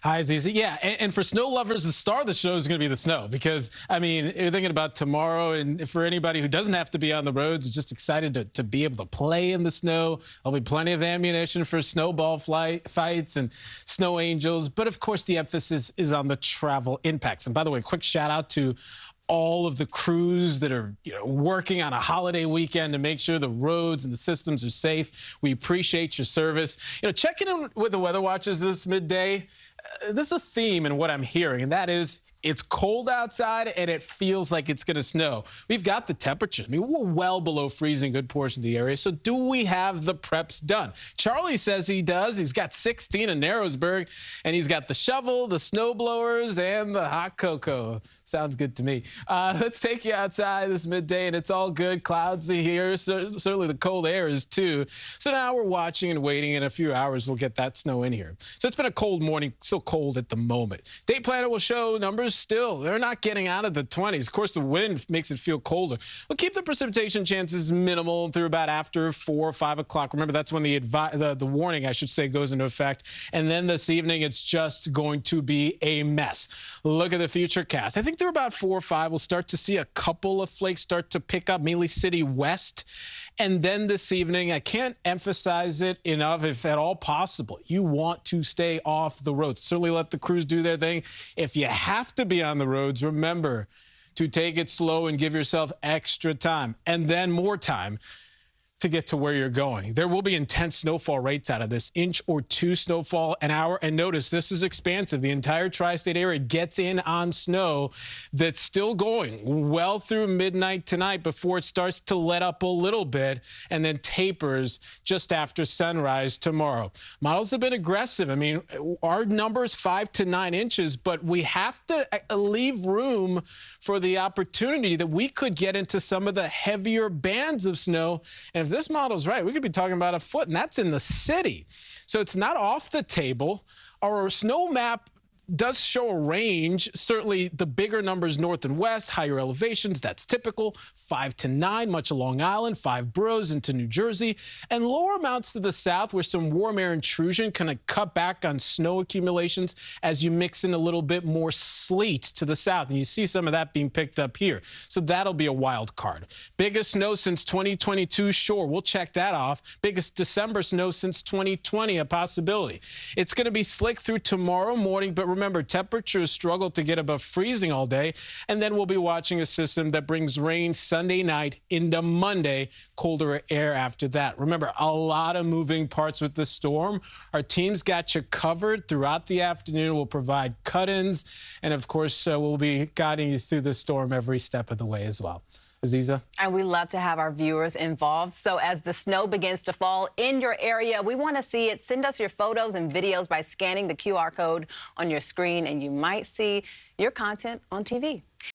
Hi, Zizi. Yeah, and for snow lovers, the star of the show is going to be the snow because, I mean, you're thinking about tomorrow, and for anybody who doesn't have to be on the roads, is just excited to be able to play in the snow. There'll be plenty of ammunition for snowball fights and snow angels. But, of course, the emphasis is on the travel impacts. And, by the way, quick shout out to all of the crews that are working on a holiday weekend to make sure the roads and the systems are safe. We appreciate your service. Checking in with the weather watchers this midday, there's a theme in what I'm hearing, and that is it's cold outside and it feels like it's going to snow. We've got the temperature. I mean, we're well below freezing good portion of the area. So do we have the preps done? Charlie says he does. He's got 16 in Narrowsburg, and he's got the shovel, the snow blowers, and the hot cocoa. Sounds good to me. Let's take you outside this midday, and it's all good. Clouds are here. Certainly the cold air is too. So now we're watching and waiting. In a few hours, we'll get that snow in here. So it's been a cold morning, still cold at the moment. Day planner will show numbers still. They're not getting out of the 20s. Of course, the wind makes it feel colder. We'll keep the precipitation chances minimal through about after 4 or 5 o'clock. Remember, that's when the warning, I should say, goes into effect. And then this evening, it's just going to be a mess. Look at the Futurecast. I think through about 4 or 5, we'll start to see a couple of flakes start to pick up, mainly city west. And then this evening, I can't emphasize it enough, if at all possible, you want to stay off the roads. Certainly let the crews do their thing. If you have to be on the roads, remember to take it slow and give yourself extra time, and then more time to get to where you're going. There will be intense snowfall rates out of this, 1 or 2 inches snowfall an hour. And notice, this is expansive. The entire tri-state area gets in on snow that's still going well through midnight tonight before it starts to let up a little bit and then tapers just after sunrise tomorrow. Models have been aggressive. I mean, our number is 5 to 9 inches, but we have to leave room for the opportunity that we could get into some of the heavier bands of snow. And if this model's right, we could be talking about 1 foot, and that's in the city. So it's not off the table. Our snow map does show a range. Certainly the bigger numbers north and west, higher elevations, that's typical. 5 to 9, much of Long Island, 5 boroughs into New Jersey, and lower amounts to the south where some warm air intrusion kind of cut back on snow accumulations as you mix in a little bit more sleet to the south. And you see some of that being picked up here. So that'll be a wild card. Biggest snow since 2022, sure, we'll check that off. Biggest December snow since 2020, a possibility. It's going to be slick through tomorrow morning, but remember, temperatures struggle to get above freezing all day, and then we'll be watching a system that brings rain Sunday night into Monday, colder air after that. Remember, a lot of moving parts with the storm. Our team's got you covered throughout the afternoon. We'll provide cut-ins, and of course, we'll be guiding you through the storm every step of the way as well. Aziza? And we love to have our viewers involved. So as the snow begins to fall in your area, we want to see it. Send us your photos and videos by scanning the QR code on your screen, and you might see your content on TV.